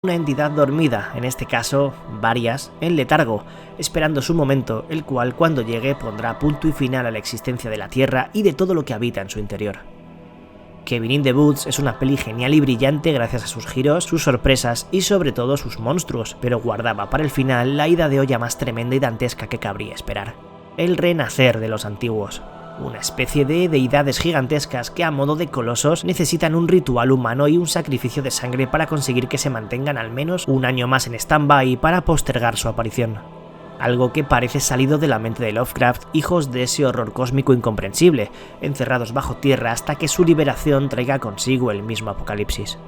Una entidad dormida, en este caso varias, en letargo, esperando su momento, el cual cuando llegue pondrá punto y final a la existencia de la Tierra y de todo lo que habita en su interior. Cabin in the Woods es una peli genial y brillante gracias a sus giros, sus sorpresas y sobre todo sus monstruos, pero guardaba para el final la ida de olla más tremenda y dantesca que cabría esperar: el renacer de los antiguos. Una especie de deidades gigantescas que a modo de colosos necesitan un ritual humano y un sacrificio de sangre para conseguir que se mantengan al menos un año más en stand-by para postergar su aparición. Algo que parece salido de la mente de Lovecraft, hijos de ese horror cósmico incomprensible, encerrados bajo tierra hasta que su liberación traiga consigo el mismo apocalipsis.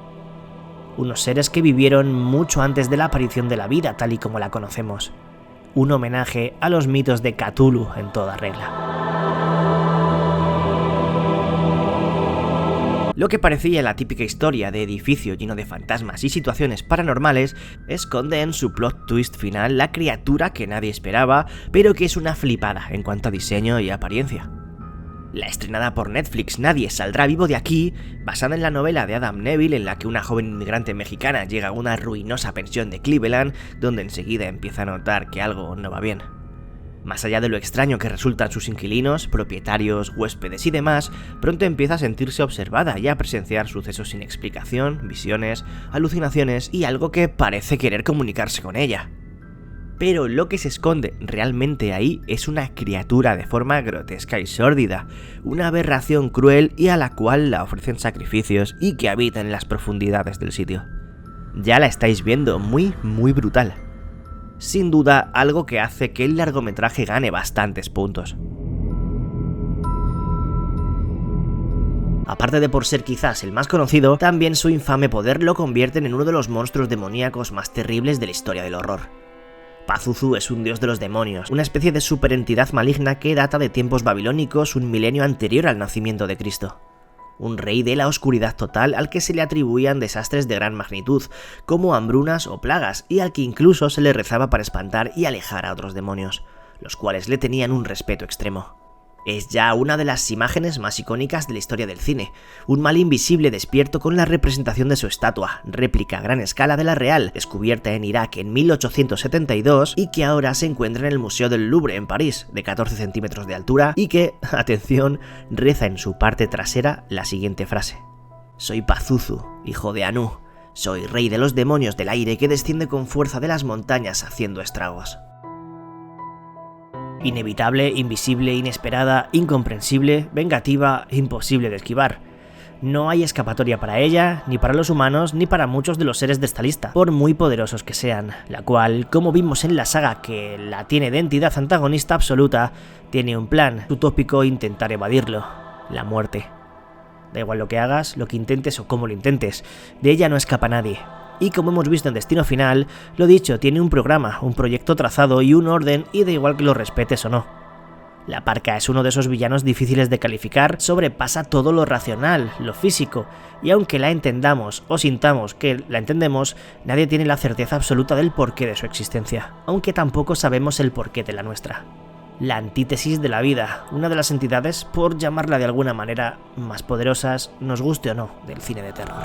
Unos seres que vivieron mucho antes de la aparición de la vida tal y como la conocemos. Un homenaje a los mitos de Cthulhu en toda regla. Lo que parecía la típica historia de edificio lleno de fantasmas y situaciones paranormales esconde en su plot twist final la criatura que nadie esperaba, pero que es una flipada en cuanto a diseño y apariencia. La estrenada por Netflix Nadie saldrá vivo de aquí, basada en la novela de Adam Neville en la que una joven inmigrante mexicana llega a una ruinosa pensión de Cleveland, donde enseguida empieza a notar que algo no va bien. Más allá de lo extraño que resultan sus inquilinos, propietarios, huéspedes y demás, pronto empieza a sentirse observada y a presenciar sucesos sin explicación, visiones, alucinaciones y algo que parece querer comunicarse con ella. Pero lo que se esconde realmente ahí es una criatura de forma grotesca y sórdida, una aberración cruel y a la cual la ofrecen sacrificios y que habita en las profundidades del sitio. Ya la estáis viendo, muy brutal. Sin duda, algo que hace que el largometraje gane bastantes puntos. Aparte de por ser quizás el más conocido, también su infame poder lo convierten en uno de los monstruos demoníacos más terribles de la historia del horror. Pazuzu es un dios de los demonios, una especie de superentidad maligna que data de tiempos babilónicos un milenio anterior al nacimiento de Cristo. Un rey de la oscuridad total al que se le atribuían desastres de gran magnitud, como hambrunas o plagas, y al que incluso se le rezaba para espantar y alejar a otros demonios, los cuales le tenían un respeto extremo. Es ya una de las imágenes más icónicas de la historia del cine, un mal invisible despierto con la representación de su estatua, réplica a gran escala de la real, descubierta en Irak en 1872 y que ahora se encuentra en el Museo del Louvre en París, de 14 centímetros de altura y que, atención, reza en su parte trasera la siguiente frase: «Soy Pazuzu, hijo de Anu, soy rey de los demonios del aire que desciende con fuerza de las montañas haciendo estragos». Inevitable, invisible, inesperada, incomprensible, vengativa, imposible de esquivar. No hay escapatoria para ella, ni para los humanos, ni para muchos de los seres de esta lista, por muy poderosos que sean, la cual, como vimos en la saga que la tiene de entidad antagonista absoluta, tiene un plan utópico: intentar evadirlo: la muerte. Da igual lo que hagas, lo que intentes o cómo lo intentes, de ella no escapa nadie. Y como hemos visto en Destino Final, lo dicho, tiene un programa, un proyecto trazado y un orden, y da igual que lo respetes o no. La Parca es uno de esos villanos difíciles de calificar, sobrepasa todo lo racional, lo físico, y aunque la entendamos o sintamos que la entendemos, nadie tiene la certeza absoluta del porqué de su existencia, aunque tampoco sabemos el porqué de la nuestra. La antítesis de la vida, una de las entidades, por llamarla de alguna manera, más poderosas, nos guste o no, del cine de terror.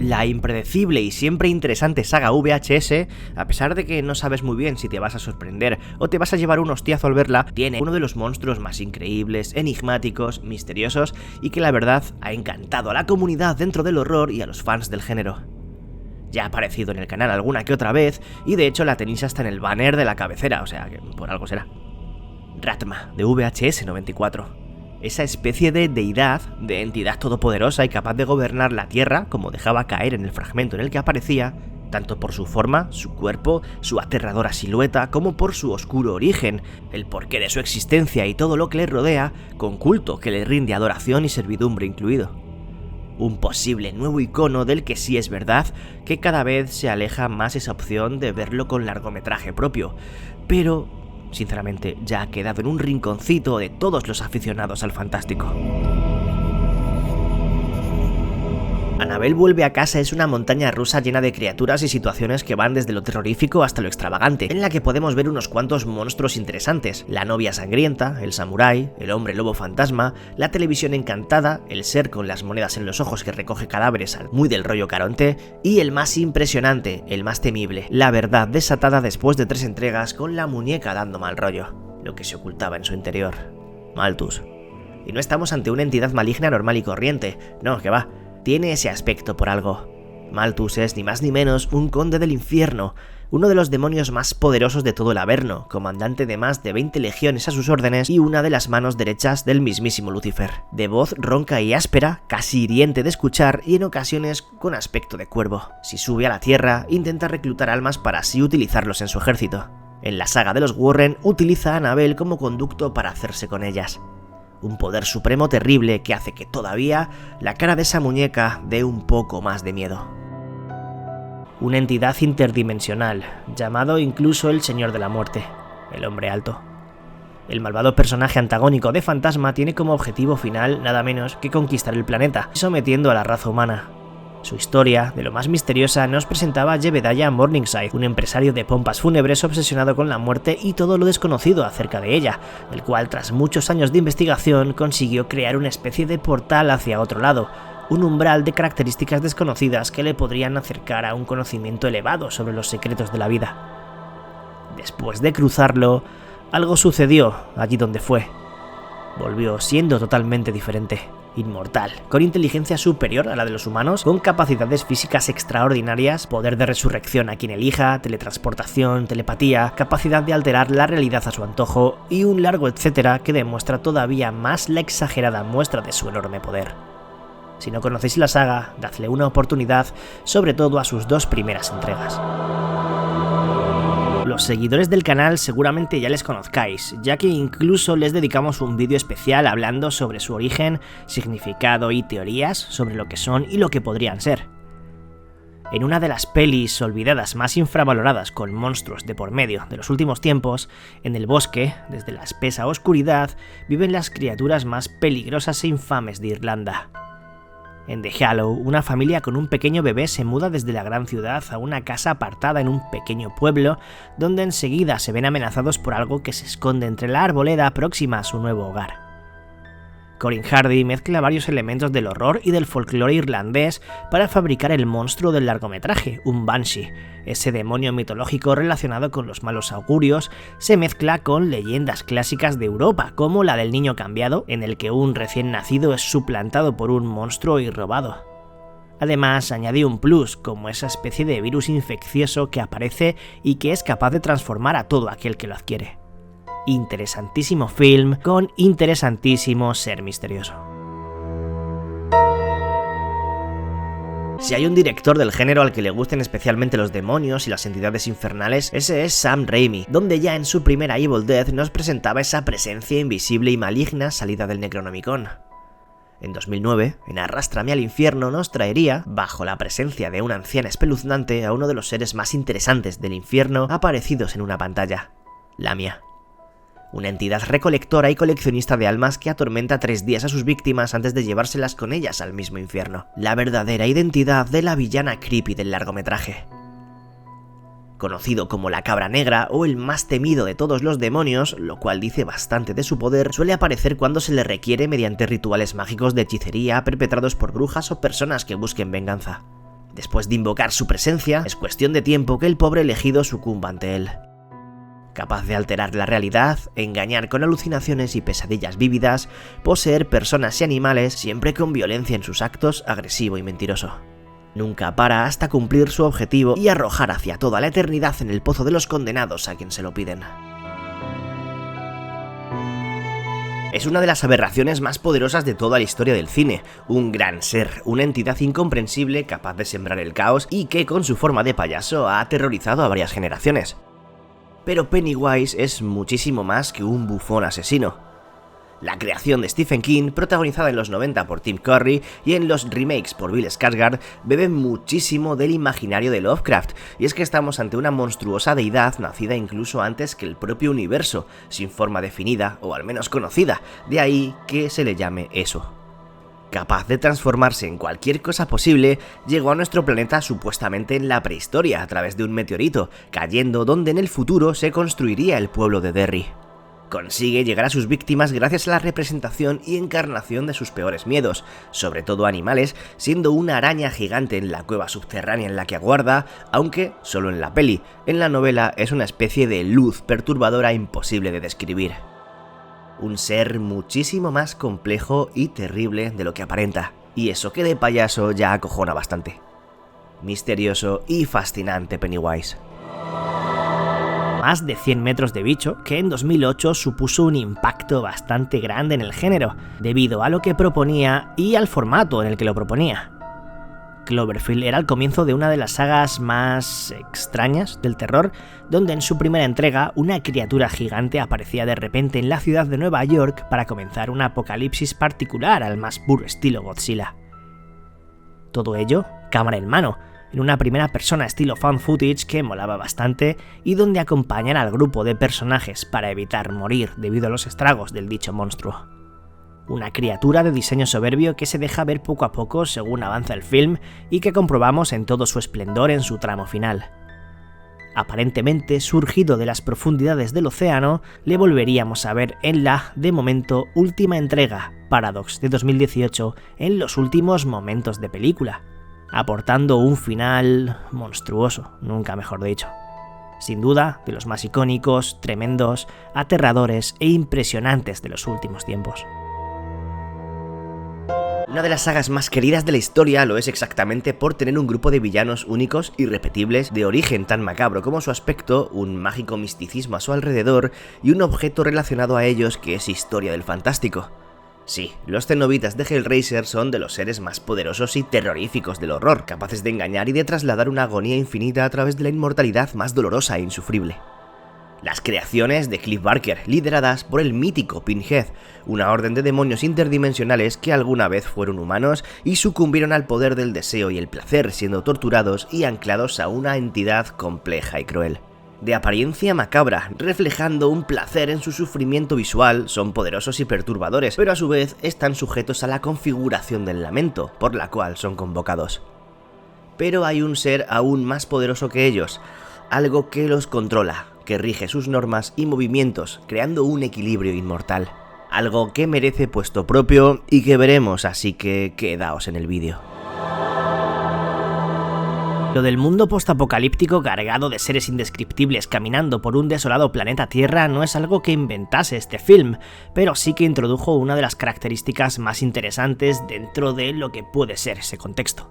La impredecible y siempre interesante saga VHS, a pesar de que no sabes muy bien si te vas a sorprender o te vas a llevar un hostiazo al verla, tiene uno de los monstruos más increíbles, enigmáticos, misteriosos y que la verdad ha encantado a la comunidad dentro del horror y a los fans del género. Ya ha aparecido en el canal alguna que otra vez y de hecho la tenéis hasta en el banner de la cabecera, o sea que por algo será. Ratma, de VHS 94. Esa especie de deidad, de entidad todopoderosa y capaz de gobernar la Tierra, como dejaba caer en el fragmento en el que aparecía, tanto por su forma, su cuerpo, su aterradora silueta, como por su oscuro origen, el porqué de su existencia y todo lo que le rodea, con culto que le rinde adoración y servidumbre incluido. Un posible nuevo icono del que sí es verdad que cada vez se aleja más esa opción de verlo con largometraje propio, pero sinceramente ya ha quedado en un rinconcito de todos los aficionados al fantástico. Annabelle vuelve a casa es una montaña rusa llena de criaturas y situaciones que van desde lo terrorífico hasta lo extravagante, en la que podemos ver unos cuantos monstruos interesantes: la novia sangrienta, el samurái, el hombre lobo fantasma, la televisión encantada, el ser con las monedas en los ojos que recoge cadáveres muy del rollo Caronte, y el más impresionante, el más temible, la verdad desatada después de 3 entregas con la muñeca dando mal rollo, lo que se ocultaba en su interior: Malthus. Y no estamos ante una entidad maligna normal y corriente, no, que va. Tiene ese aspecto por algo. Malthus es ni más ni menos un conde del infierno, uno de los demonios más poderosos de todo el Averno, comandante de más de 20 legiones a sus órdenes y una de las manos derechas del mismísimo Lucifer. De voz ronca y áspera, casi hiriente de escuchar y en ocasiones con aspecto de cuervo. Si sube a la tierra, intenta reclutar almas para así utilizarlos en su ejército. En la saga de los Warren utiliza a Annabelle como conducto para hacerse con ellas. Un poder supremo terrible que hace que todavía la cara de esa muñeca dé un poco más de miedo. Una entidad interdimensional, llamado incluso el Señor de la Muerte, el Hombre Alto. El malvado personaje antagónico de Fantasma tiene como objetivo final nada menos que conquistar el planeta, sometiendo a la raza humana. Su historia, de lo más misteriosa, nos presentaba a Jebediah Morningside, un empresario de pompas fúnebres obsesionado con la muerte y todo lo desconocido acerca de ella, el cual tras muchos años de investigación consiguió crear una especie de portal hacia otro lado, un umbral de características desconocidas que le podrían acercar a un conocimiento elevado sobre los secretos de la vida. Después de cruzarlo, algo sucedió allí donde fue. Volvió siendo totalmente diferente. Inmortal, con inteligencia superior a la de los humanos, con capacidades físicas extraordinarias, poder de resurrección a quien elija, teletransportación, telepatía, capacidad de alterar la realidad a su antojo y un largo etcétera que demuestra todavía más la exagerada muestra de su enorme poder. Si no conocéis la saga, dadle una oportunidad, sobre todo a sus 2 primeras entregas. Los seguidores del canal seguramente ya les conozcáis, ya que incluso les dedicamos un vídeo especial hablando sobre su origen, significado y teorías sobre lo que son y lo que podrían ser. En una de las pelis olvidadas más infravaloradas con monstruos de por medio de los últimos tiempos, en el bosque, desde la espesa oscuridad, viven las criaturas más peligrosas e infames de Irlanda. En The Hallow, una familia con un pequeño bebé se muda desde la gran ciudad a una casa apartada en un pequeño pueblo, donde enseguida se ven amenazados por algo que se esconde entre la arboleda próxima a su nuevo hogar. Corin Hardy mezcla varios elementos del horror y del folclore irlandés para fabricar el monstruo del largometraje, un Banshee. Ese demonio mitológico relacionado con los malos augurios se mezcla con leyendas clásicas de Europa, como la del niño cambiado, en el que un recién nacido es suplantado por un monstruo y robado. Además, añade un plus, como esa especie de virus infeccioso que aparece y que es capaz de transformar a todo aquel que lo adquiere. Interesantísimo film con interesantísimo ser misterioso. Si hay un director del género al que le gusten especialmente los demonios y las entidades infernales, ese es Sam Raimi, donde ya en su primera Evil Dead nos presentaba esa presencia invisible y maligna salida del Necronomicon. En 2009, en Arrástrame al infierno nos traería, bajo la presencia de una anciana espeluznante, a uno de los seres más interesantes del infierno aparecidos en una pantalla: Lamia. Una entidad recolectora y coleccionista de almas que atormenta 3 días a sus víctimas antes de llevárselas con ellas al mismo infierno. La verdadera identidad de la villana creepy del largometraje. Conocido como la Cabra Negra o el más temido de todos los demonios, lo cual dice bastante de su poder, suele aparecer cuando se le requiere mediante rituales mágicos de hechicería perpetrados por brujas o personas que busquen venganza. Después de invocar su presencia, es cuestión de tiempo que el pobre elegido sucumba ante él. Capaz de alterar la realidad, engañar con alucinaciones y pesadillas vívidas, poseer personas y animales, siempre con violencia en sus actos, agresivo y mentiroso. Nunca para hasta cumplir su objetivo y arrojar hacia toda la eternidad en el pozo de los condenados a quien se lo piden. Es una de las aberraciones más poderosas de toda la historia del cine, un gran ser, una entidad incomprensible capaz de sembrar el caos y que con su forma de payaso ha aterrorizado a varias generaciones. Pero Pennywise es muchísimo más que un bufón asesino. La creación de Stephen King, protagonizada en los 90 por Tim Curry y en los remakes por Bill Skarsgård, bebe muchísimo del imaginario de Lovecraft, y es que estamos ante una monstruosa deidad nacida incluso antes que el propio universo, sin forma definida o al menos conocida, de ahí que se le llame eso. capaz de transformarse en cualquier cosa posible, llegó a nuestro planeta supuestamente en la prehistoria a través de un meteorito, cayendo donde en el futuro se construiría el pueblo de Derry. Consigue llegar a sus víctimas gracias a la representación y encarnación de sus peores miedos, sobre todo animales, siendo una araña gigante en la cueva subterránea en la que aguarda, aunque solo en la peli. En la novela es una especie de luz perturbadora imposible de describir. Un ser muchísimo más complejo y terrible de lo que aparenta, y eso que de payaso ya acojona bastante. Misterioso y fascinante Pennywise. Más de 100 metros de bicho, que en 2008 supuso un impacto bastante grande en el género, debido a lo que proponía y al formato en el que lo proponía. Cloverfield era el comienzo de una de las sagas más extrañas del terror, donde en su primera entrega una criatura gigante aparecía de repente en la ciudad de Nueva York para comenzar un apocalipsis particular al más puro estilo Godzilla. Todo ello, cámara en mano, en una primera persona estilo found footage que molaba bastante y donde acompañan al grupo de personajes para evitar morir debido a los estragos del dicho monstruo. Una criatura de diseño soberbio que se deja ver poco a poco según avanza el film y que comprobamos en todo su esplendor en su tramo final. Aparentemente surgido de las profundidades del océano, le volveríamos a ver en la, de momento, última entrega, Paradox de 2018, en los últimos momentos de película, aportando un final monstruoso, nunca mejor dicho. Sin duda, de los más icónicos, tremendos, aterradores e impresionantes de los últimos tiempos. Una de las sagas más queridas de la historia lo es exactamente por tener un grupo de villanos únicos, irrepetibles, de origen tan macabro como su aspecto, un mágico misticismo a su alrededor y un objeto relacionado a ellos que es historia del fantástico. Sí, los cenobitas de Hellraiser son de los seres más poderosos y terroríficos del horror, capaces de engañar y de trasladar una agonía infinita a través de la inmortalidad más dolorosa e insufrible. Las creaciones de Clive Barker, lideradas por el mítico Pinhead, una orden de demonios interdimensionales que alguna vez fueron humanos y sucumbieron al poder del deseo y el placer, siendo torturados y anclados a una entidad compleja y cruel. De apariencia macabra, reflejando un placer en su sufrimiento visual, son poderosos y perturbadores, pero a su vez están sujetos a la configuración del lamento, por la cual son convocados. Pero hay un ser aún más poderoso que ellos, algo que los controla, que rige sus normas y movimientos, creando un equilibrio inmortal. Algo que merece puesto propio y que veremos, así que quedaos en el vídeo. Lo del mundo postapocalíptico cargado de seres indescriptibles caminando por un desolado planeta Tierra no es algo que inventase este film, pero sí que introdujo una de las características más interesantes dentro de lo que puede ser ese contexto.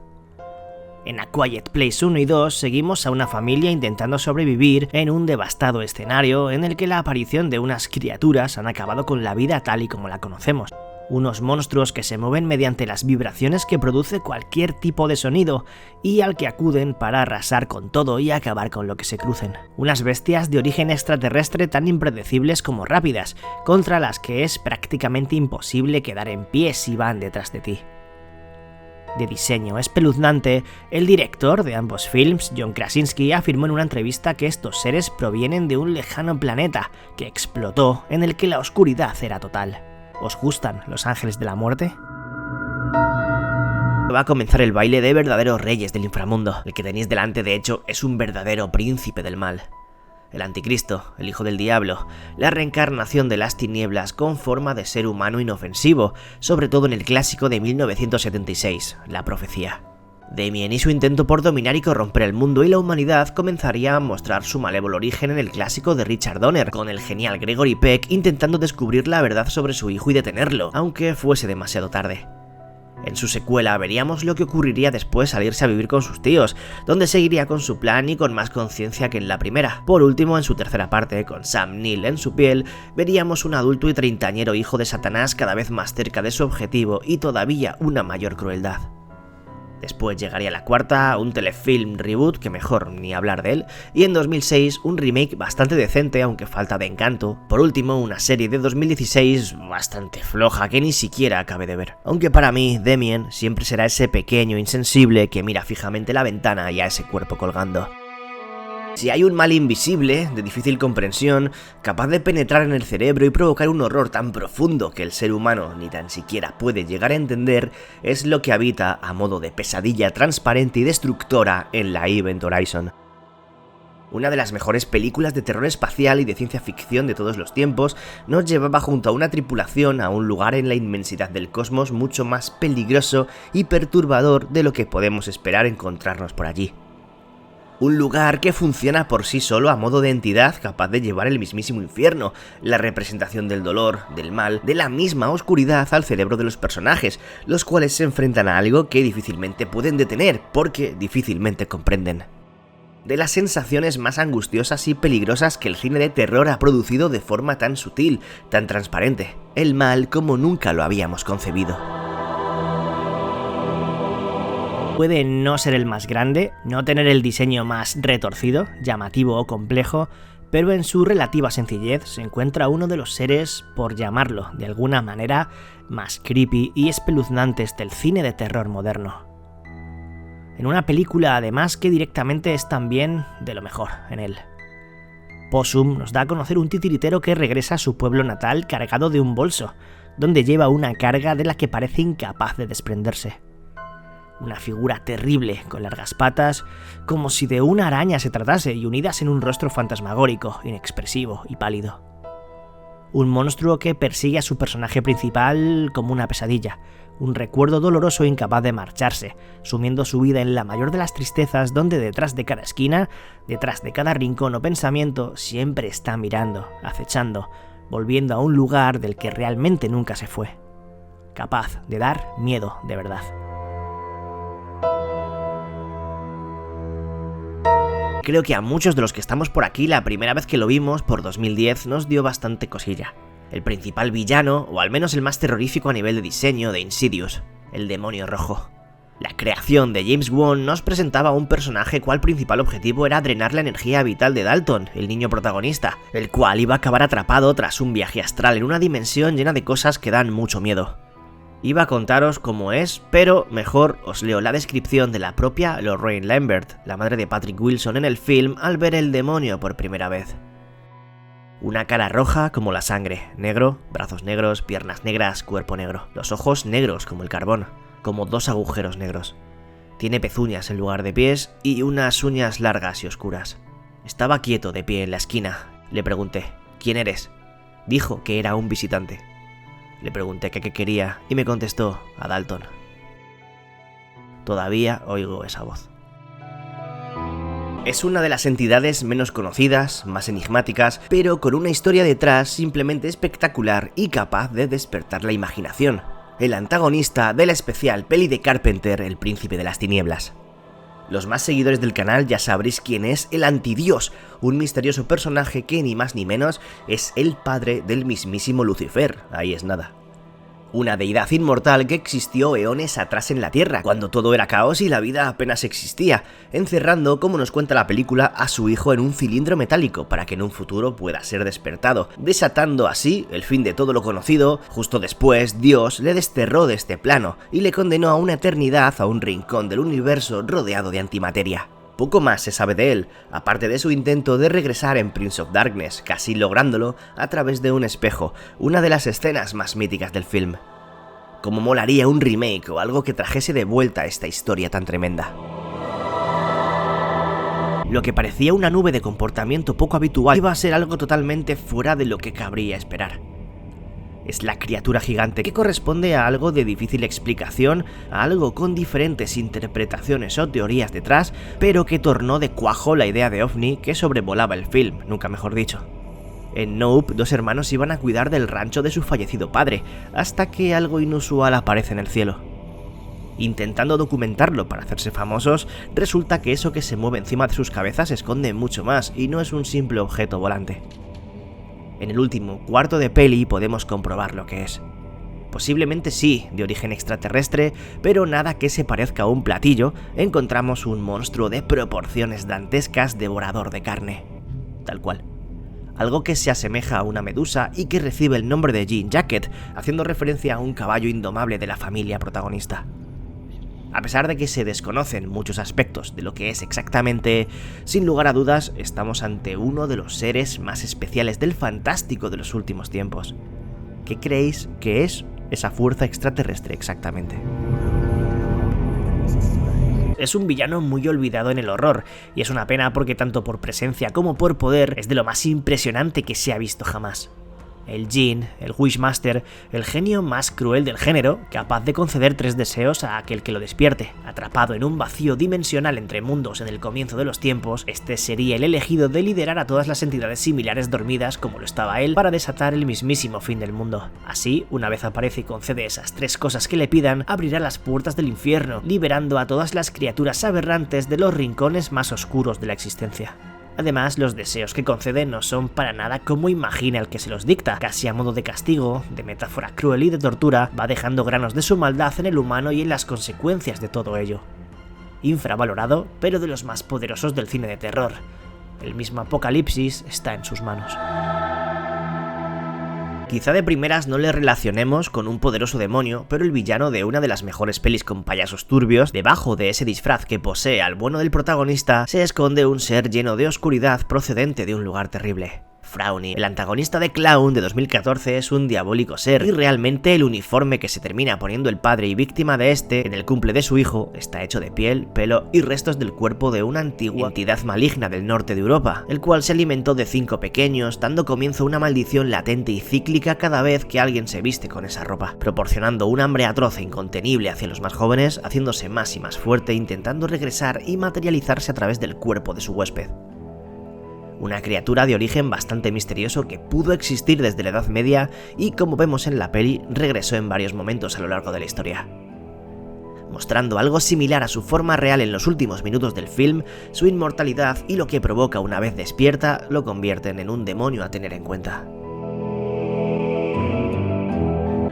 En A Quiet Place 1 y 2 seguimos a una familia intentando sobrevivir en un devastado escenario en el que la aparición de unas criaturas han acabado con la vida tal y como la conocemos. Unos monstruos que se mueven mediante las vibraciones que produce cualquier tipo de sonido y al que acuden para arrasar con todo y acabar con lo que se crucen. Unas bestias de origen extraterrestre tan impredecibles como rápidas, contra las que es prácticamente imposible quedar en pie si van detrás de ti. De diseño espeluznante, el director de ambos films, John Krasinski, afirmó en una entrevista que estos seres provienen de un lejano planeta que explotó en el que la oscuridad era total. ¿Os gustan los ángeles de la muerte? Va a comenzar el baile de verdaderos reyes del inframundo. El que tenéis delante, de hecho, es un verdadero príncipe del mal. El anticristo, el hijo del diablo, la reencarnación de las tinieblas con forma de ser humano inofensivo, sobre todo en el clásico de 1976, La Profecía. Damien y su intento por dominar y corromper el mundo y la humanidad comenzaría a mostrar su malévolo origen en el clásico de Richard Donner, con el genial Gregory Peck intentando descubrir la verdad sobre su hijo y detenerlo, aunque fuese demasiado tarde. En su secuela veríamos lo que ocurriría después al irse a vivir con sus tíos, donde seguiría con su plan y con más conciencia que en la primera. Por último, en su tercera parte, con Sam Neill en su piel, veríamos un adulto y treintañero hijo de Satanás cada vez más cerca de su objetivo y todavía una mayor crueldad. Después llegaría la cuarta, un telefilm reboot, que mejor ni hablar de él, y en 2006 un remake bastante decente, aunque falta de encanto. Por último, una serie de 2016 bastante floja que ni siquiera acabé de ver. Aunque para mí, Damien siempre será ese pequeño insensible que mira fijamente la ventana y a ese cuerpo colgando. Si hay un mal invisible, de difícil comprensión, capaz de penetrar en el cerebro y provocar un horror tan profundo que el ser humano ni tan siquiera puede llegar a entender, es lo que habita a modo de pesadilla transparente y destructora en la Event Horizon. Una de las mejores películas de terror espacial y de ciencia ficción de todos los tiempos, nos llevaba junto a una tripulación a un lugar en la inmensidad del cosmos mucho más peligroso y perturbador de lo que podemos esperar encontrarnos por allí. Un lugar que funciona por sí solo a modo de entidad capaz de llevar el mismísimo infierno, la representación del dolor, del mal, de la misma oscuridad al cerebro de los personajes, los cuales se enfrentan a algo que difícilmente pueden detener, porque difícilmente comprenden. De las sensaciones más angustiosas y peligrosas que el cine de terror ha producido de forma tan sutil, tan transparente, el mal como nunca lo habíamos concebido. Puede no ser el más grande, no tener el diseño más retorcido, llamativo o complejo, pero en su relativa sencillez se encuentra uno de los seres, por llamarlo de alguna manera, más creepy y espeluznantes del cine de terror moderno. En una película además que directamente es también de lo mejor en él. Possum nos da a conocer un titiritero que regresa a su pueblo natal cargado de un bolso, donde lleva una carga de la que parece incapaz de desprenderse. Una figura terrible, con largas patas, como si de una araña se tratase y unidas en un rostro fantasmagórico, inexpresivo y pálido. Un monstruo que persigue a su personaje principal como una pesadilla, un recuerdo doloroso e incapaz de marcharse, sumiendo su vida en la mayor de las tristezas donde detrás de cada esquina, detrás de cada rincón o pensamiento, siempre está mirando, acechando, volviendo a un lugar del que realmente nunca se fue. Capaz de dar miedo de verdad. Creo que a muchos de los que estamos por aquí la primera vez que lo vimos, por 2010, nos dio bastante cosilla. El principal villano, o al menos el más terrorífico a nivel de diseño, de Insidious, el demonio rojo. La creación de James Wan nos presentaba a un personaje cual principal objetivo era drenar la energía vital de Dalton, el niño protagonista, el cual iba a acabar atrapado tras un viaje astral en una dimensión llena de cosas que dan mucho miedo. Iba a contaros cómo es, pero mejor os leo la descripción de la propia Lorraine Lambert, la madre de Patrick Wilson en el film, al ver el demonio por primera vez. Una cara roja como la sangre, negro, brazos negros, piernas negras, cuerpo negro, los ojos negros como el carbón, como dos agujeros negros. Tiene pezuñas en lugar de pies y unas uñas largas y oscuras. Estaba quieto de pie en la esquina. Le pregunté, ¿quién eres? Dijo que era un visitante. Le pregunté qué quería y me contestó, a Dalton. Todavía oigo esa voz. Es una de las entidades menos conocidas, más enigmáticas, pero con una historia detrás simplemente espectacular y capaz de despertar la imaginación. El antagonista de la especial peli de Carpenter, El Príncipe de las Tinieblas. Los más seguidores del canal ya sabréis quién es el Antidios, un misterioso personaje que ni más ni menos es el padre del mismísimo Lucifer, ahí es nada. Una deidad inmortal que existió eones atrás en la Tierra, cuando todo era caos y la vida apenas existía, encerrando, como nos cuenta la película, a su hijo en un cilindro metálico para que en un futuro pueda ser despertado, desatando así el fin de todo lo conocido. Justo después, Dios le desterró de este plano y le condenó a una eternidad a un rincón del universo rodeado de antimateria. Poco más se sabe de él, aparte de su intento de regresar en Prince of Darkness, casi lográndolo a través de un espejo, una de las escenas más míticas del film. Como molaría un remake o algo que trajese de vuelta esta historia tan tremenda. Lo que parecía una nube de comportamiento poco habitual iba a ser algo totalmente fuera de lo que cabría esperar. Es la criatura gigante que corresponde a algo de difícil explicación, a algo con diferentes interpretaciones o teorías detrás, pero que tornó de cuajo la idea de OVNI que sobrevolaba el film, nunca mejor dicho. En Nope, dos hermanos iban a cuidar del rancho de su fallecido padre, hasta que algo inusual aparece en el cielo. Intentando documentarlo para hacerse famosos, resulta que eso que se mueve encima de sus cabezas esconde mucho más y no es un simple objeto volante. En el último cuarto de peli podemos comprobar lo que es. Posiblemente sí, de origen extraterrestre, pero nada que se parezca a un platillo, encontramos un monstruo de proporciones dantescas devorador de carne. Tal cual. Algo que se asemeja a una medusa y que recibe el nombre de Jean Jacket, haciendo referencia a un caballo indomable de la familia protagonista. A pesar de que se desconocen muchos aspectos de lo que es exactamente, sin lugar a dudas estamos ante uno de los seres más especiales del fantástico de los últimos tiempos. ¿Qué creéis que es esa fuerza extraterrestre exactamente? Es un villano muy olvidado en el horror, y es una pena porque tanto por presencia como por poder es de lo más impresionante que se ha visto jamás. El Djinn, el Wishmaster, el genio más cruel del género, capaz de conceder 3 deseos a aquel que lo despierte. Atrapado en un vacío dimensional entre mundos en el comienzo de los tiempos, este sería el elegido de liderar a todas las entidades similares dormidas como lo estaba él para desatar el mismísimo fin del mundo. Así, una vez aparece y concede esas 3 cosas que le pidan, abrirá las puertas del infierno, liberando a todas las criaturas aberrantes de los rincones más oscuros de la existencia. Además, los deseos que concede no son para nada como imagina el que se los dicta. Casi a modo de castigo, de metáfora cruel y de tortura, va dejando granos de su maldad en el humano y en las consecuencias de todo ello. Infravalorado, pero de los más poderosos del cine de terror. El mismo apocalipsis está en sus manos. Quizá de primeras no le relacionemos con un poderoso demonio, pero el villano de una de las mejores pelis con payasos turbios, debajo de ese disfraz que posee al bueno del protagonista, se esconde un ser lleno de oscuridad procedente de un lugar terrible. Frowny, el antagonista de Clown de 2014, es un diabólico ser, y realmente el uniforme que se termina poniendo el padre y víctima de este en el cumple de su hijo está hecho de piel, pelo y restos del cuerpo de una antigua entidad maligna del norte de Europa, el cual se alimentó de 5 pequeños, dando comienzo a una maldición latente y cíclica cada vez que alguien se viste con esa ropa, proporcionando un hambre atroz e incontenible hacia los más jóvenes, haciéndose más y más fuerte, intentando regresar y materializarse a través del cuerpo de su huésped. Una criatura de origen bastante misterioso que pudo existir desde la Edad Media y, como vemos en la peli, regresó en varios momentos a lo largo de la historia. Mostrando algo similar a su forma real en los últimos minutos del film, su inmortalidad y lo que provoca una vez despierta lo convierten en un demonio a tener en cuenta.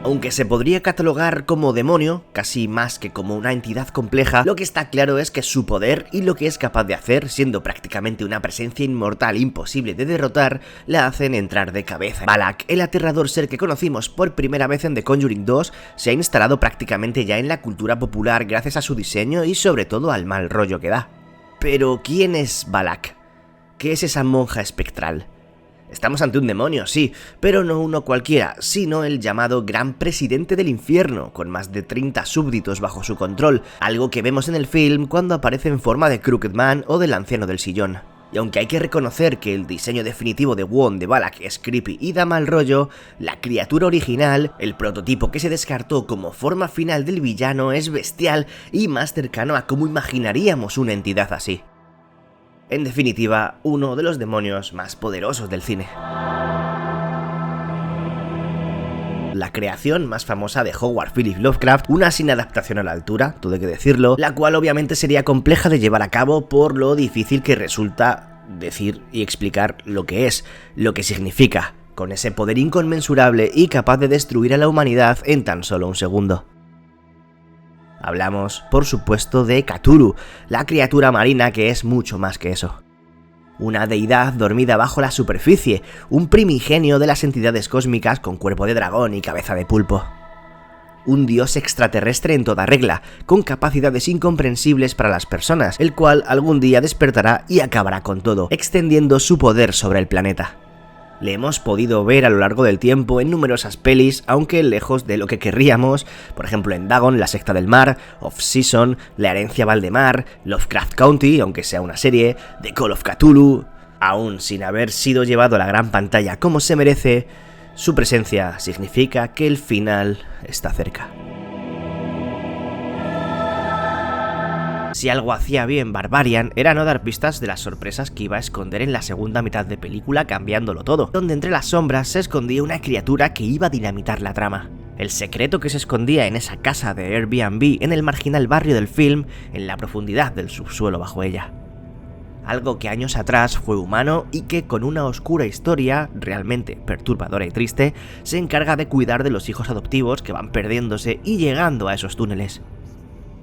Aunque se podría catalogar como demonio, casi más que como una entidad compleja, lo que está claro es que su poder y lo que es capaz de hacer, siendo prácticamente una presencia inmortal imposible de derrotar, la hacen entrar de cabeza. Valak, el aterrador ser que conocimos por primera vez en The Conjuring 2, se ha instalado prácticamente ya en la cultura popular gracias a su diseño y sobre todo al mal rollo que da. Pero, ¿quién es Valak? ¿Qué es esa monja espectral? Estamos ante un demonio, sí, pero no uno cualquiera, sino el llamado Gran Presidente del Infierno, con más de 30 súbditos bajo su control, algo que vemos en el film cuando aparece en forma de Crooked Man o del Anciano del Sillón. Y aunque hay que reconocer que el diseño definitivo de Wong de Valak es creepy y da mal rollo, la criatura original, el prototipo que se descartó como forma final del villano, es bestial y más cercano a cómo imaginaríamos una entidad así. En definitiva, uno de los demonios más poderosos del cine. La creación más famosa de Howard Phillips Lovecraft, una sin adaptación a la altura, todo hay que decirlo, la cual obviamente sería compleja de llevar a cabo por lo difícil que resulta decir y explicar lo que es, lo que significa, con ese poder inconmensurable y capaz de destruir a la humanidad en tan solo un segundo. Hablamos, por supuesto, de Cthulhu, la criatura marina que es mucho más que eso. Una deidad dormida bajo la superficie, un primigenio de las entidades cósmicas con cuerpo de dragón y cabeza de pulpo. Un dios extraterrestre en toda regla, con capacidades incomprensibles para las personas, el cual algún día despertará y acabará con todo, extendiendo su poder sobre el planeta. Le hemos podido ver a lo largo del tiempo en numerosas pelis, aunque lejos de lo que querríamos, por ejemplo en Dagon, La secta del mar, Off-Season, La herencia Valdemar, Lovecraft Country, aunque sea una serie, The Call of Cthulhu. Aún sin haber sido llevado a la gran pantalla como se merece, su presencia significa que el final está cerca. Si algo hacía bien Barbarian era no dar pistas de las sorpresas que iba a esconder en la segunda mitad de película, cambiándolo todo, donde entre las sombras se escondía una criatura que iba a dinamitar la trama. El secreto que se escondía en esa casa de Airbnb en el marginal barrio del film, en la profundidad del subsuelo bajo ella. Algo que años atrás fue humano y que con una oscura historia, realmente perturbadora y triste, se encarga de cuidar de los hijos adoptivos que van perdiéndose y llegando a esos túneles.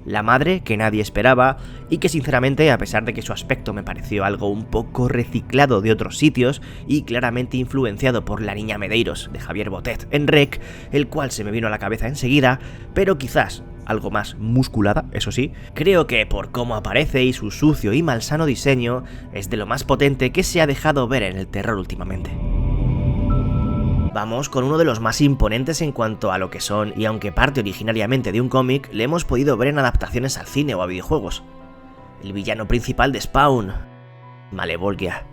La madre que nadie esperaba y que sinceramente, a pesar de que su aspecto me pareció algo un poco reciclado de otros sitios y claramente influenciado por La niña Medeiros de Javier Botet en Rec, el cual se me vino a la cabeza enseguida, pero quizás algo más musculada, eso sí, creo que por cómo aparece y su sucio y malsano diseño, es de lo más potente que se ha dejado ver en el terror últimamente. Vamos con uno de los más imponentes en cuanto a lo que son, y aunque parte originariamente de un cómic, le hemos podido ver en adaptaciones al cine o a videojuegos. El villano principal de Spawn, Malevolgia.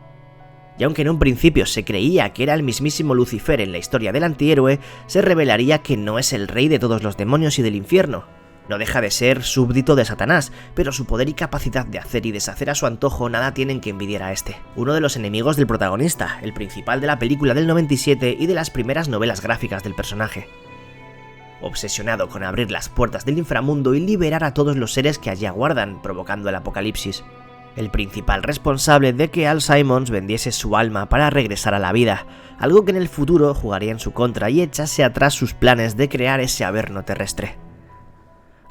Y aunque en un principio se creía que era el mismísimo Lucifer en la historia del antihéroe, se revelaría que no es el rey de todos los demonios y del infierno. No deja de ser súbdito de Satanás, pero su poder y capacidad de hacer y deshacer a su antojo nada tienen que envidiar a este. Uno de los enemigos del protagonista, el principal de la película del 97 y de las primeras novelas gráficas del personaje. Obsesionado con abrir las puertas del inframundo y liberar a todos los seres que allí aguardan, provocando el apocalipsis. El principal responsable de que Al Simmons vendiese su alma para regresar a la vida, algo que en el futuro jugaría en su contra y echase atrás sus planes de crear ese averno terrestre.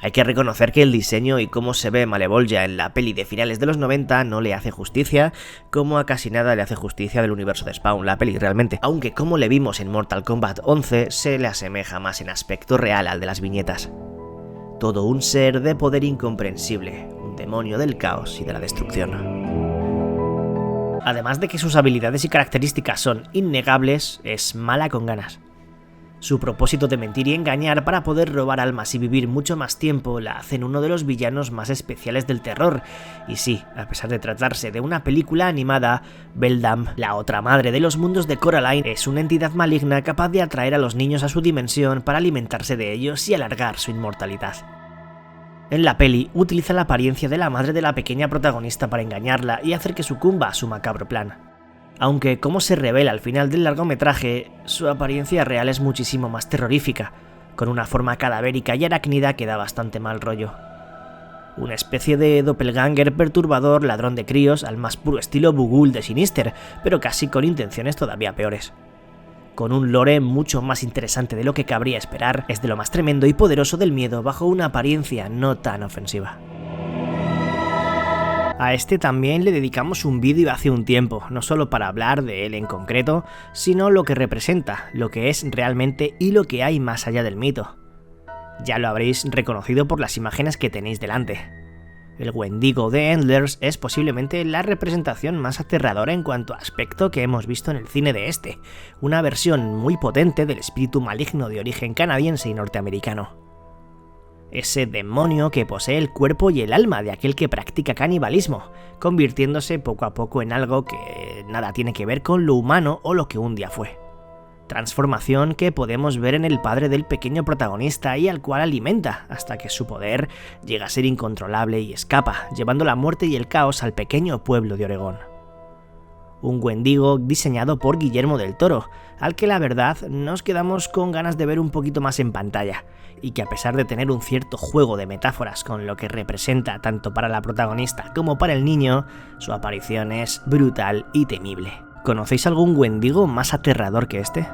Hay que reconocer que el diseño y cómo se ve Malevolgia en la peli de finales de los 90 no le hace justicia, como a casi nada le hace justicia del universo de Spawn, la peli realmente, aunque como le vimos en Mortal Kombat 11 se le asemeja más en aspecto real al de las viñetas. Todo un ser de poder incomprensible, un demonio del caos y de la destrucción. Además de que sus habilidades y características son innegables, es mala con ganas. Su propósito de mentir y engañar para poder robar almas y vivir mucho más tiempo la hacen uno de los villanos más especiales del terror. Y sí, a pesar de tratarse de una película animada, Beldam, la otra madre de los mundos de Coraline, es una entidad maligna capaz de atraer a los niños a su dimensión para alimentarse de ellos y alargar su inmortalidad. En la peli, utiliza la apariencia de la madre de la pequeña protagonista para engañarla y hacer que sucumba a su macabro plan. Aunque, como se revela al final del largometraje, su apariencia real es muchísimo más terrorífica, con una forma cadavérica y arácnida que da bastante mal rollo. Una especie de doppelganger perturbador, ladrón de críos, al más puro estilo Bughuul de Sinister, pero casi con intenciones todavía peores. Con un lore mucho más interesante de lo que cabría esperar, es de lo más tremendo y poderoso del miedo bajo una apariencia no tan ofensiva. A este también le dedicamos un vídeo hace un tiempo, no solo para hablar de él en concreto, sino lo que representa, lo que es realmente y lo que hay más allá del mito. Ya lo habréis reconocido por las imágenes que tenéis delante. El Wendigo de Endlers es posiblemente la representación más aterradora en cuanto a aspecto que hemos visto en el cine de este, una versión muy potente del espíritu maligno de origen canadiense y norteamericano. Ese demonio que posee el cuerpo y el alma de aquel que practica canibalismo, convirtiéndose poco a poco en algo que nada tiene que ver con lo humano o lo que un día fue. Transformación que podemos ver en el padre del pequeño protagonista y al cual alimenta hasta que su poder llega a ser incontrolable y escapa, llevando la muerte y el caos al pequeño pueblo de Oregón. Un Wendigo diseñado por Guillermo del Toro, al que la verdad nos quedamos con ganas de ver un poquito más en pantalla, y que a pesar de tener un cierto juego de metáforas con lo que representa tanto para la protagonista como para el niño, su aparición es brutal y temible. ¿Conocéis algún Wendigo más aterrador que este?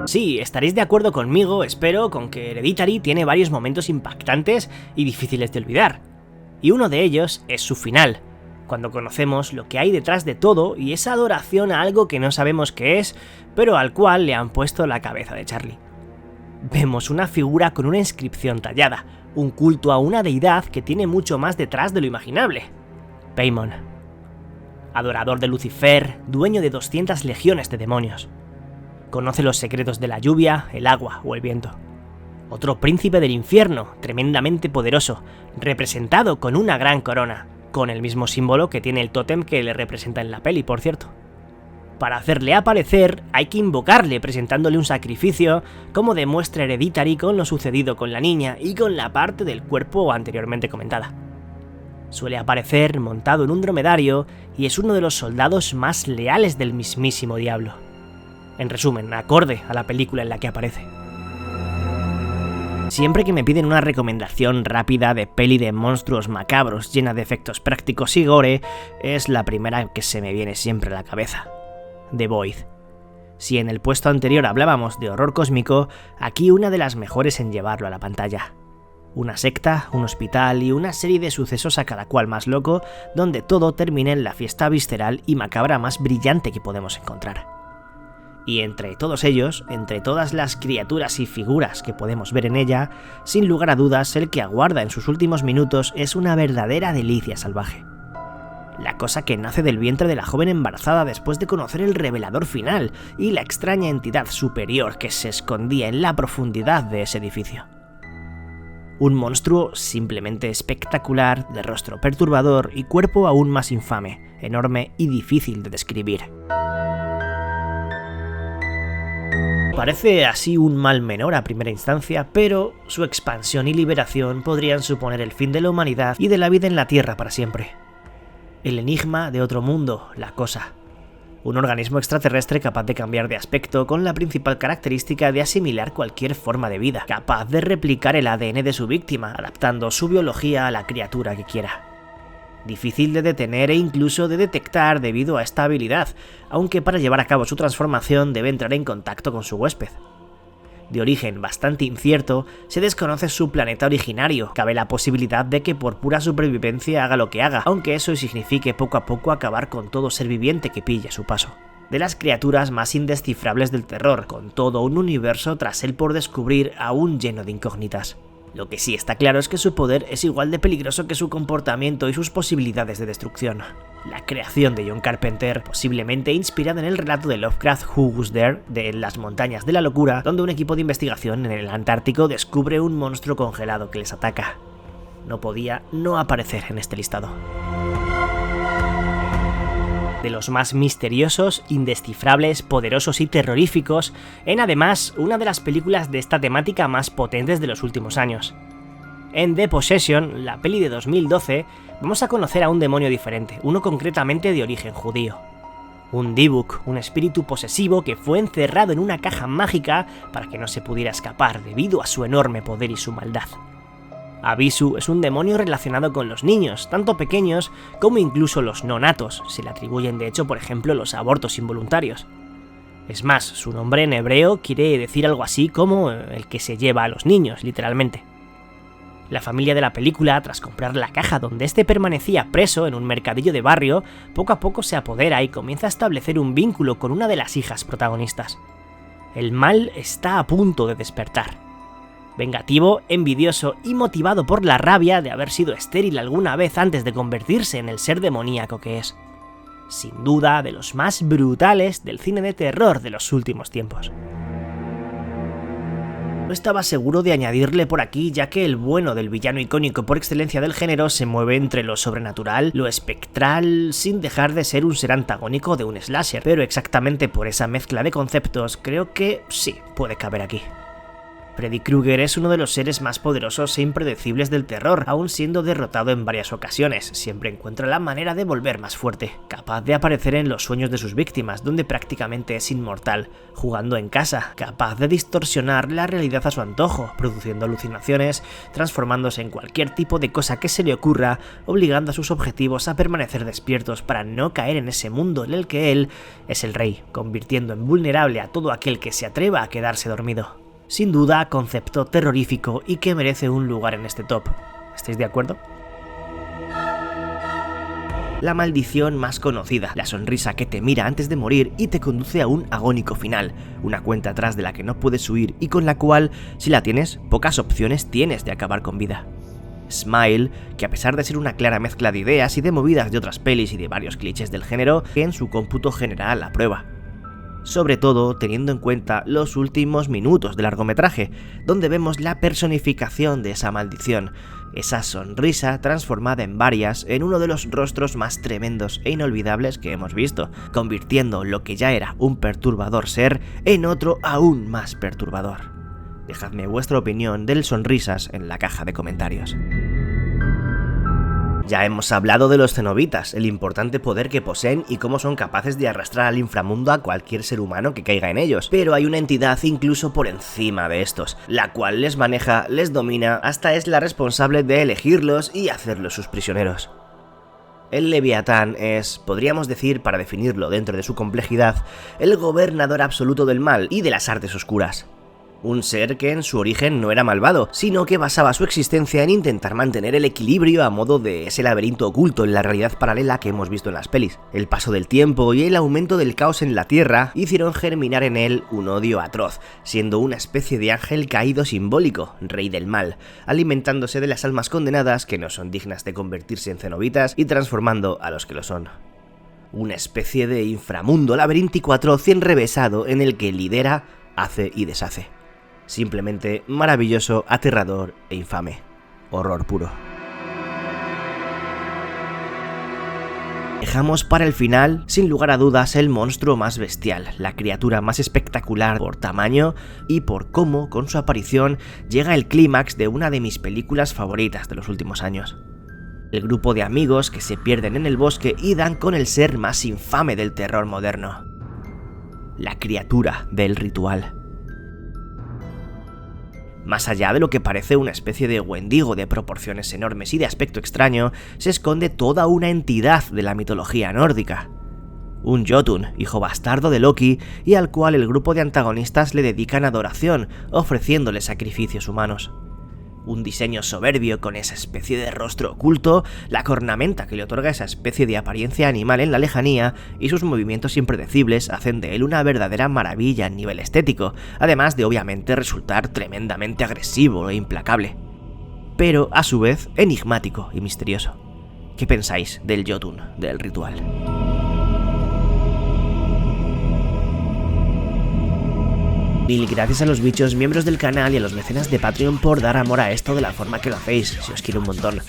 Sí, estaréis de acuerdo conmigo, espero, con que Hereditary tiene varios momentos impactantes y difíciles de olvidar. Y uno de ellos es su final, cuando conocemos lo que hay detrás de todo y esa adoración a algo que no sabemos qué es, pero al cual le han puesto la cabeza de Charlie. Vemos una figura con una inscripción tallada, un culto a una deidad que tiene mucho más detrás de lo imaginable. Paimon. Adorador de Lucifer, dueño de 200 legiones de demonios. Conoce los secretos de la lluvia, el agua o el viento. Otro príncipe del infierno, tremendamente poderoso, representado con una gran corona, con el mismo símbolo que tiene el tótem que le representa en la peli, por cierto. Para hacerle aparecer, hay que invocarle presentándole un sacrificio, como demuestra Hereditary con lo sucedido con la niña y con la parte del cuerpo anteriormente comentada. Suele aparecer montado en un dromedario y es uno de los soldados más leales del mismísimo diablo. En resumen, acorde a la película en la que aparece. Siempre que me piden una recomendación rápida de peli de monstruos macabros llena de efectos prácticos y gore, es la primera que se me viene siempre a la cabeza. The Void. Si en el puesto anterior hablábamos de horror cósmico, aquí una de las mejores en llevarlo a la pantalla. Una secta, un hospital y una serie de sucesos a cada cual más loco, donde todo termina en la fiesta visceral y macabra más brillante que podemos encontrar. Y entre todos ellos, entre todas las criaturas y figuras que podemos ver en ella, sin lugar a dudas, el que aguarda en sus últimos minutos es una verdadera delicia salvaje. La cosa que nace del vientre de la joven embarazada después de conocer el revelador final y la extraña entidad superior que se escondía en la profundidad de ese edificio. Un monstruo simplemente espectacular, de rostro perturbador y cuerpo aún más infame, enorme y difícil de describir. Parece así un mal menor a primera instancia, pero su expansión y liberación podrían suponer el fin de la humanidad y de la vida en la Tierra para siempre. El enigma de otro mundo, la Cosa. Un organismo extraterrestre capaz de cambiar de aspecto con la principal característica de asimilar cualquier forma de vida, capaz de replicar el ADN de su víctima, adaptando su biología a la criatura que quiera. Difícil de detener e incluso de detectar debido a esta habilidad, aunque para llevar a cabo su transformación debe entrar en contacto con su huésped. De origen bastante incierto, se desconoce su planeta originario, cabe la posibilidad de que por pura supervivencia haga lo que haga, aunque eso signifique poco a poco acabar con todo ser viviente que pille a su paso. De las criaturas más indescifrables del terror, con todo un universo tras él por descubrir aún lleno de incógnitas. Lo que sí está claro es que su poder es igual de peligroso que su comportamiento y sus posibilidades de destrucción. La creación de John Carpenter, posiblemente inspirada en el relato de Lovecraft Who Was There, de Las Montañas de la Locura, donde un equipo de investigación en el Antártico descubre un monstruo congelado que les ataca. No podía no aparecer en este listado. De los más misteriosos, indescifrables, poderosos y terroríficos, en además una de las películas de esta temática más potentes de los últimos años. En The Possession, la peli de 2012, vamos a conocer a un demonio diferente, uno concretamente de origen judío. Un Dybbuk, un espíritu posesivo que fue encerrado en una caja mágica para que no se pudiera escapar debido a su enorme poder y su maldad. Abisu es un demonio relacionado con los niños, tanto pequeños como incluso los no natos, se le atribuyen de hecho por ejemplo los abortos involuntarios. Es más, su nombre en hebreo quiere decir algo así como el que se lleva a los niños, literalmente. La familia de la película, tras comprar la caja donde este permanecía preso en un mercadillo de barrio, poco a poco se apodera y comienza a establecer un vínculo con una de las hijas protagonistas. El mal está a punto de despertar. Vengativo, envidioso y motivado por la rabia de haber sido estéril alguna vez antes de convertirse en el ser demoníaco que es. Sin duda, de los más brutales del cine de terror de los últimos tiempos. No estaba seguro de añadirle por aquí, ya que el bueno del villano icónico por excelencia del género se mueve entre lo sobrenatural, lo espectral, sin dejar de ser un ser antagónico de un slasher, pero exactamente por esa mezcla de conceptos creo que sí puede caber aquí. Freddy Krueger es uno de los seres más poderosos e impredecibles del terror, aun siendo derrotado en varias ocasiones, siempre encuentra la manera de volver más fuerte, capaz de aparecer en los sueños de sus víctimas, donde prácticamente es inmortal, jugando en casa, capaz de distorsionar la realidad a su antojo, produciendo alucinaciones, transformándose en cualquier tipo de cosa que se le ocurra, obligando a sus objetivos a permanecer despiertos para no caer en ese mundo en el que él es el rey, convirtiendo en vulnerable a todo aquel que se atreva a quedarse dormido. Sin duda, concepto terrorífico y que merece un lugar en este top. ¿Estáis de acuerdo? La maldición más conocida, la sonrisa que te mira antes de morir y te conduce a un agónico final, una cuenta atrás de la que no puedes huir y con la cual, si la tienes, pocas opciones tienes de acabar con vida. Smile, que a pesar de ser una clara mezcla de ideas y de movidas de otras pelis y de varios clichés del género, en su cómputo general aprueba. Sobre todo teniendo en cuenta los últimos minutos del largometraje, donde vemos la personificación de esa maldición, esa sonrisa transformada en varias en uno de los rostros más tremendos e inolvidables que hemos visto, convirtiendo lo que ya era un perturbador ser en otro aún más perturbador. Dejadme vuestra opinión del Sonrisas en la caja de comentarios. Ya hemos hablado de los cenobitas, el importante poder que poseen y cómo son capaces de arrastrar al inframundo a cualquier ser humano que caiga en ellos, pero hay una entidad incluso por encima de estos, la cual les maneja, les domina, hasta es la responsable de elegirlos y hacerlos sus prisioneros. El Leviatán es, podríamos decir, para definirlo dentro de su complejidad, el gobernador absoluto del mal y de las artes oscuras. Un ser que en su origen no era malvado, sino que basaba su existencia en intentar mantener el equilibrio a modo de ese laberinto oculto en la realidad paralela que hemos visto en las pelis. El paso del tiempo y el aumento del caos en la Tierra hicieron germinar en él un odio atroz, siendo una especie de ángel caído simbólico, rey del mal, alimentándose de las almas condenadas que no son dignas de convertirse en cenobitas y transformando a los que lo son. Una especie de inframundo laberíntico atroz y enrevesado en el que lidera, hace y deshace. Simplemente maravilloso, aterrador e infame. Horror puro. Dejamos para el final, sin lugar a dudas, el monstruo más bestial, la criatura más espectacular por tamaño y por cómo, con su aparición, llega el clímax de una de mis películas favoritas de los últimos años. El grupo de amigos que se pierden en el bosque y dan con el ser más infame del terror moderno. La criatura del ritual. Más allá de lo que parece una especie de wendigo de proporciones enormes y de aspecto extraño, se esconde toda una entidad de la mitología nórdica. Un Jotun, hijo bastardo de Loki, y al cual el grupo de antagonistas le dedican adoración, ofreciéndole sacrificios humanos. Un diseño soberbio con esa especie de rostro oculto, la cornamenta que le otorga esa especie de apariencia animal en la lejanía y sus movimientos impredecibles hacen de él una verdadera maravilla a nivel estético, además de obviamente resultar tremendamente agresivo e implacable. Pero, a su vez, enigmático y misterioso. ¿Qué pensáis del Jotun, del ritual? Mil gracias a los bichos, miembros del canal y a los mecenas de Patreon por dar amor a esto de la forma que lo hacéis, si os quiero un montón.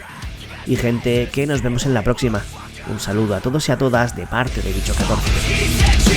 Y gente, que nos vemos en la próxima. Un saludo a todos y a todas de parte de Bicho14.